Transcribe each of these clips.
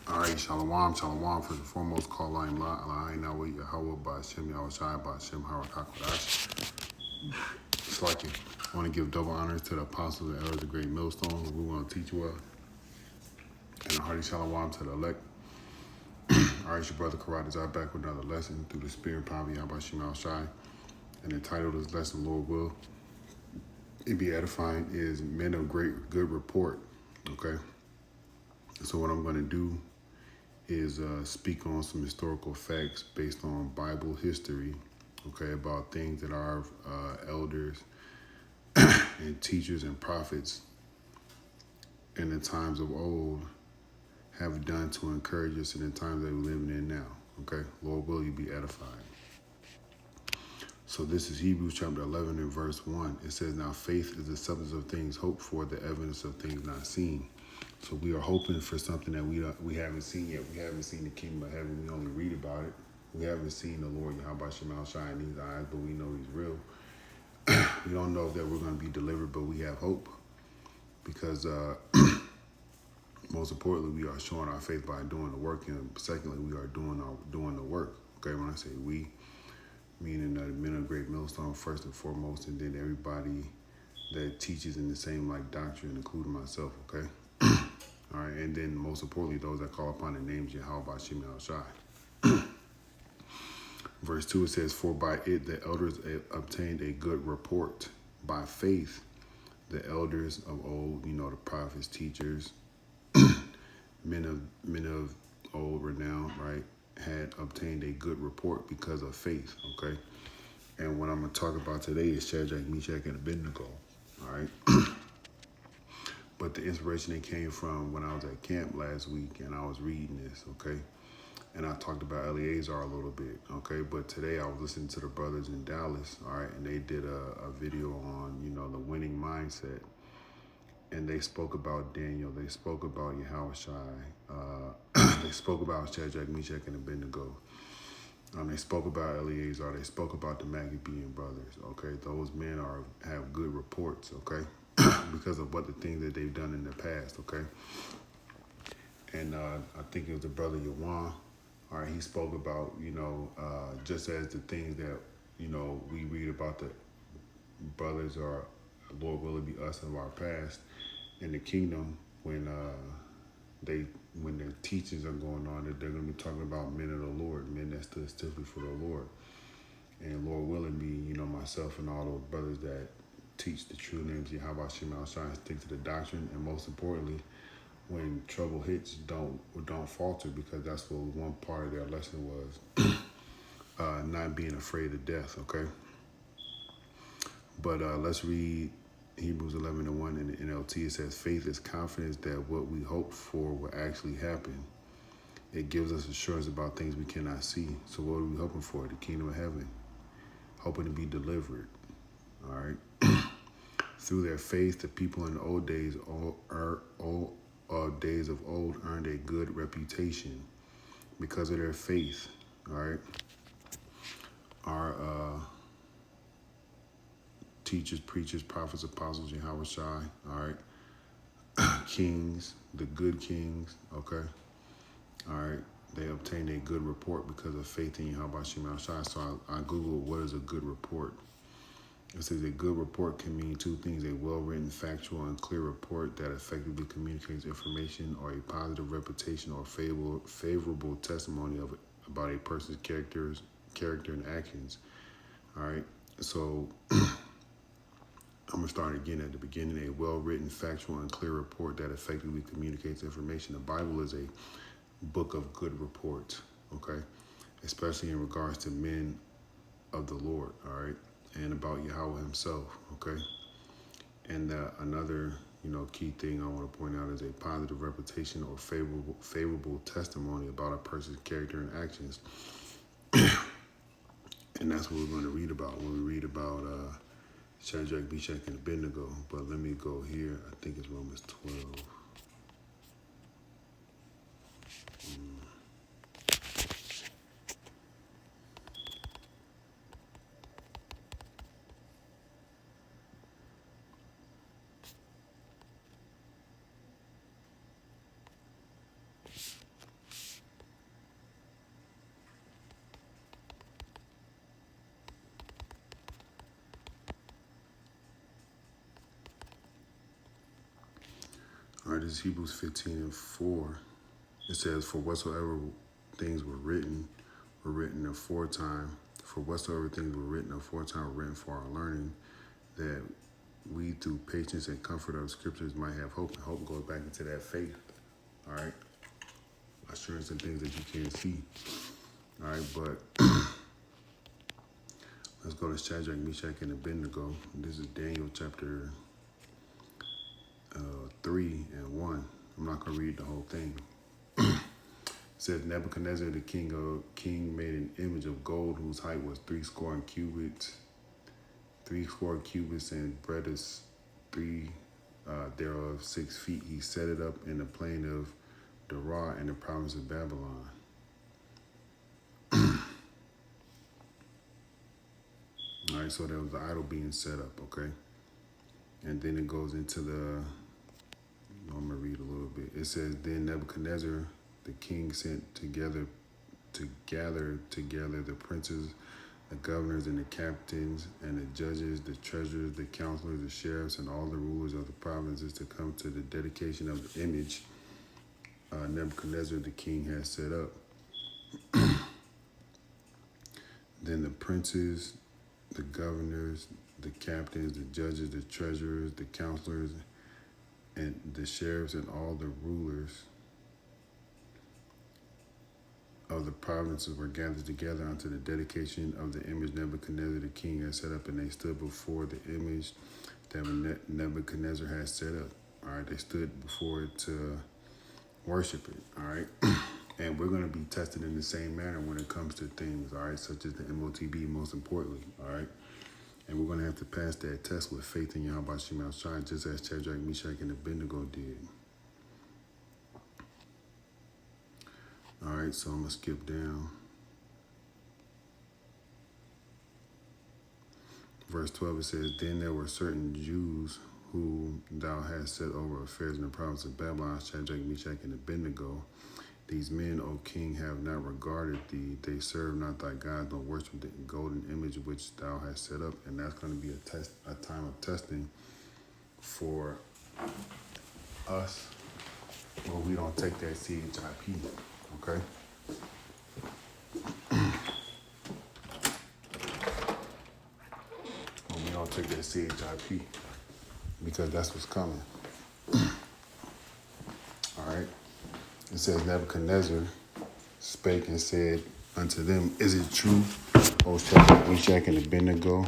All right, shalom, shalom. First and foremost, call line la Yahweh Yahweh Ba'Shem Yahushai Ba'Shem Harakakwadash. Slaki. I want to give double honors to the apostles and elders of the great millstone who we want to teach well. And a hearty shalom to the elect. All right, your brother Karat is back with another lesson through the spirit and power of Yahweh Ba'Shem Yahushai. And the title of this lesson, Lord will it be edifying, is Men of Great Good Report. Okay? So what I'm going to do is speak on some historical facts based on Bible history, okay, about things that our elders and teachers and prophets in the times of old have done to encourage us in the times that we're living in now, okay? Lord, will you be edified? So this is Hebrews chapter 11 and verse 1. It says, now faith is the substance of things hoped for, the evidence of things not seen. So we are hoping for something that we haven't seen yet. We haven't seen the kingdom of heaven. We only read about it. We haven't seen the Lord Yahweh Shemel shine in these eyes, but we know he's real. We don't know that we're going to be delivered, but we have hope. Because most importantly, we are showing our faith by doing the work. And secondly, we are doing the work. Okay, when I say we, meaning the men of great millstone first and foremost, and then everybody that teaches in the same like doctrine, including myself, okay? All right, and then most importantly, those that call upon the names Yahweh Ba'Shem Yahushai. Verse 2, it says, for by it the elders obtained a good report. By faith, the elders of old, the prophets, teachers, men of old renown, right, had obtained a good report because of faith, okay? And what I'm going to talk about today is Shadrach, Meshach, and Abednego, all right? But the inspiration that came from when I was at camp last week and I was reading this, okay? And I talked about Eleazar a little bit, okay? But today I was listening to the brothers in Dallas, all right? And they did a video on, the winning mindset. And they spoke about Daniel. They spoke about Yahushai. They spoke about Shadrach, Meshach, and Abednego. They spoke about Eleazar. They spoke about the Maccabean brothers, okay? Those men have good reports, okay? Because of what the things that they've done in the past, okay? And I think it was the brother Yawan, all right, he spoke about, just as the things that, we read about the brothers or Lord will it be us of our past in the kingdom when their teachings are going on, that they're going to be talking about men of the Lord, men that stood stiffly for the Lord. And Lord willing me, myself and all those brothers that teach the true names of Yahweh Shema Shai, stick to the doctrine, and most importantly, when trouble hits, don't falter, because that's what one part of their lesson was, not being afraid of death, okay? But let's read Hebrews 11 and 1 in the NLT. It says, faith is confidence that what we hope for will actually happen. It gives us assurance about things we cannot see. So what are we hoping for? The kingdom of heaven. Hoping to be delivered, all right? Through their faith, the people in the old days, days of old, earned a good reputation because of their faith, all right? Our teachers, preachers, prophets, apostles, Yahweh Shai, all right? Kings, the good kings, okay? All right? They obtained a good report because of faith in Yahweh Shai. So I Googled what is a good report. It says a good report can mean two things: a well-written, factual, and clear report that effectively communicates information, or a positive reputation or favorable testimony about a person's character and actions. All right. So I'm gonna start again at the beginning. A well-written, factual, and clear report that effectively communicates information. The Bible is a book of good reports. Okay, especially in regards to men of the Lord. All right. And about Yahweh himself, okay? And another, key thing I want to point out is a positive reputation or favorable testimony about a person's character and actions. And that's what we're going to read about when we read about Shadrach, Meshach, and Abednego. But let me go here. I think it's Romans 12. All right, this is Hebrews 15:4. It says, "For whatsoever things were written aforetime. For whatsoever things were written aforetime were written for our learning, that we through patience and comfort of scriptures might have hope." And hope goes back into that faith. All right, assurance in things that you can't see. All right, but let's go to Shadrach, Meshach, and Abednego. This is Daniel chapter 3:1. I'm not going to read the whole thing. It says, "Nebuchadnezzar the king made an image of gold whose height was 80 cubits, 80 cubits, and breadth is three thereof 6 feet. He set it up in the plain of Dura in the province of Babylon." All right, so there was the idol being set up, okay? And then it goes into I'm going to read a little bit. It says, "Then Nebuchadnezzar the king sent to gather together the princes, the governors, and the captains, and the judges, the treasurers, the counselors, the sheriffs, and all the rulers of the provinces to come to the dedication of the image Nebuchadnezzar the king had set up. Then the princes, the governors, the captains, the judges, the treasurers, the counselors, and the sheriffs, and all the rulers of the provinces were gathered together unto the dedication of the image Nebuchadnezzar the king had set up, and they stood before the image that Nebuchadnezzar had set up." All right, they stood before it to worship it. All right, and we're going to be tested in the same manner when it comes to things, all right, such as the MOTB, most importantly. All right, and we're going to have to pass that test with faith in Yahweh Shema Shai, just as Shadrach, Meshach, and Abednego did. All right, so I'm going to skip down. Verse 12, it says, "Then there were certain Jews whom thou hast set over affairs in the province of Babylon, Shadrach, Meshach, and Abednego. These men, O king, have not regarded thee. They serve not thy God, nor worship the golden image which thou hast set up." And that's going to be a time of testing for us, where we don't take that CHIP, okay? When we don't take that CHIP, because that's what's coming. All right. It says, "Nebuchadnezzar spake and said unto them, Is it true, O Shadrach, Meshach, and Abednego?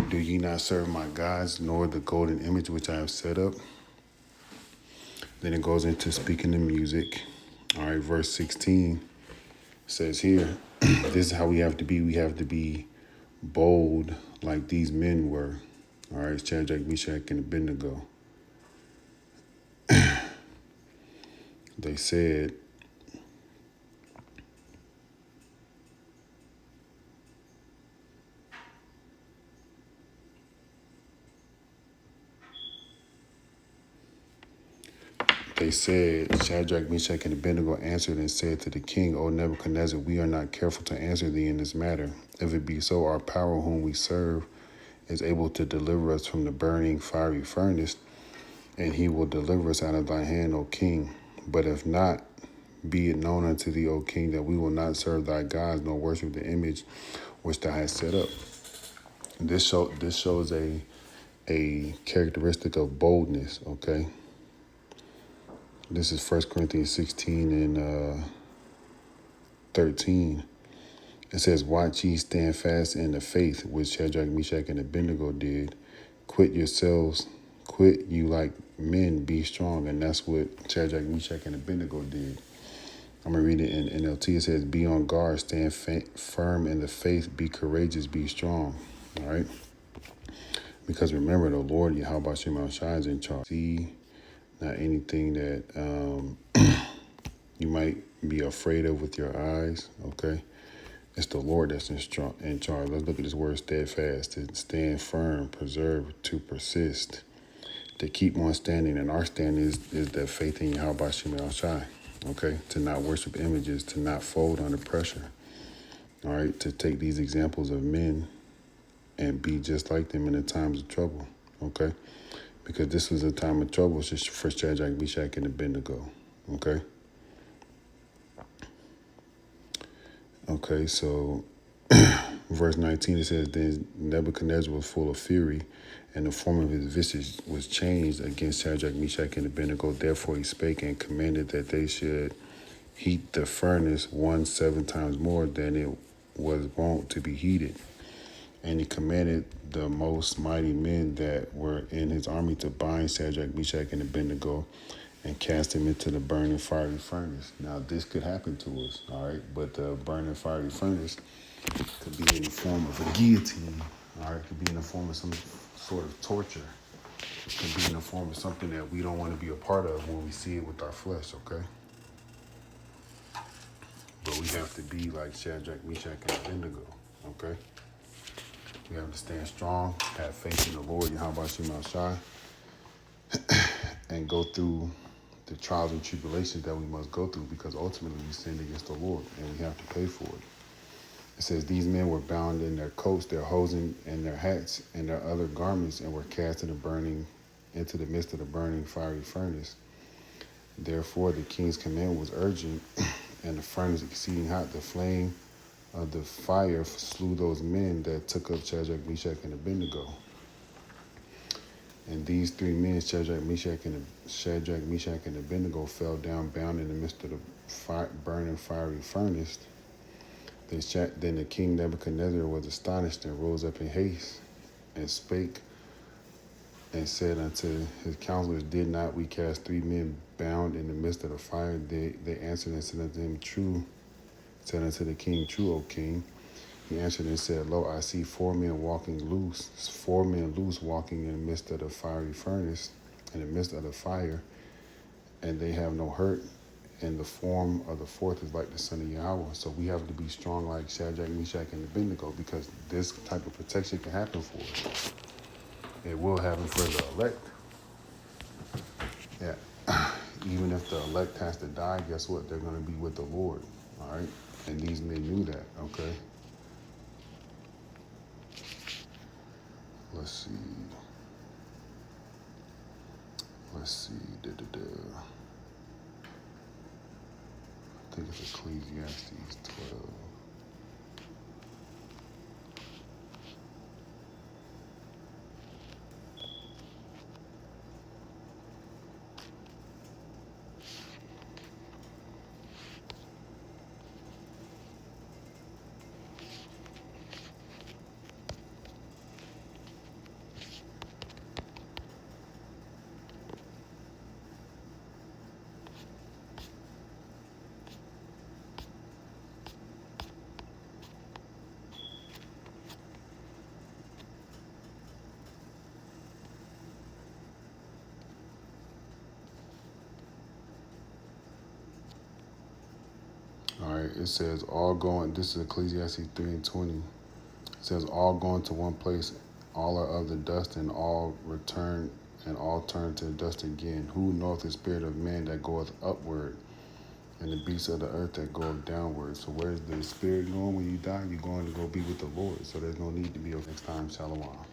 Do ye not serve my gods, nor the golden image which I have set up?" Then it goes into speaking the music. All right, verse 16 says here, this is how we have to be. We have to be bold like these men were. All right, Shadrach, Meshach, and Abednego. They said, Shadrach, Meshach, and Abednego answered and said to the king, "O Nebuchadnezzar, we are not careful to answer thee in this matter. If it be so, our power whom we serve is able to deliver us from the burning fiery furnace, and he will deliver us out of thy hand, O king. But if not, be it known unto thee, O king, that we will not serve thy gods, nor worship the image which thou hast set up." This shows a characteristic of boldness, okay? This is 1 Corinthians 16 and 13. It says, "Watch ye, stand fast in the faith which Shadrach, Meshach, and Abednego did. Quit you like men, be strong." And that's what Shadrach, Meshach, and Abednego did. I'm going to read it in NLT. It says, "Be on guard, stand firm in the faith, be courageous, be strong." All right? Because remember, the Lord, Yahweh Shema Shai, is in charge. See, not anything that you might be afraid of with your eyes, okay? It's the Lord that's in charge. Let's look at this word steadfast. To stand firm, preserve, to persist, to keep on standing. And our standing is that faith in Yahweh Shema Shai, okay? To not worship images, to not fold under pressure, all right? To take these examples of men and be just like them in the times of trouble, okay? because this was a time of trouble for Shadrach, Meshach, and Abednego. Okay? Okay, so verse 19, it says, Then Nebuchadnezzar was full of fury, and the form of his visage was changed against Shadrach, Meshach, and Abednego. Therefore he spake and commanded that they should heat the furnace 7 times more than it was wont to be heated. And he commanded the most mighty men that were in his army to bind Shadrach, Meshach, and Abednego and cast them into the burning fiery furnace. Now, this could happen to us, all right? But the burning fiery furnace could be in the form of a guillotine, all right? It could be in the form of some sort of torture. It could be in the form of something that we don't want to be a part of when we see it with our flesh, okay? But we have to be like Shadrach, Meshach, and Abednego, okay? We have to stand strong, have faith in the Lord, Yahweh Shema Shai, and go through the trials and tribulations that we must go through, because ultimately we sinned against the Lord and we have to pay for it. It says, These men were bound in their coats, their hosen, and their hats, and their other garments, and were cast into the midst of the burning fiery furnace. Therefore the king's command was urgent, and the furnace exceeding hot. The flame of the fire slew those men that took up Shadrach, Meshach, and Abednego. And these 3 men, Shadrach, Meshach, and Abednego, fell down bound in the midst of the burning fiery furnace. Then the king Nebuchadnezzar was astonished and rose up in haste and spake and said unto his counselors, Did not we cast 3 men bound in the midst of the fire? They answered and said unto him, True. Said unto the king, True, O king. He answered and said, Lo, I see 4 men loose walking in the midst of the fiery furnace, in the midst of the fire, and they have no hurt, and the form of the 4th is like the son of Yahweh. So we have to be strong like Shadrach, Meshach, and Abednego, because this type of protection can happen for us. It will happen for the elect. Yeah. Even if the elect has to die, guess what? They're going to be with the Lord. All right? And these men knew that, okay? Let's see. I think it's Ecclesiastes 12. All right, it says this is Ecclesiastes 3:20. It says, all going to one place, all are of the dust, and all turn to the dust again. Who knoweth the spirit of man that goeth upward, and the beasts of the earth that goeth downward? So where's the spirit going when you die? You're going to go be with the Lord. So there's no need to be next time. Shalom.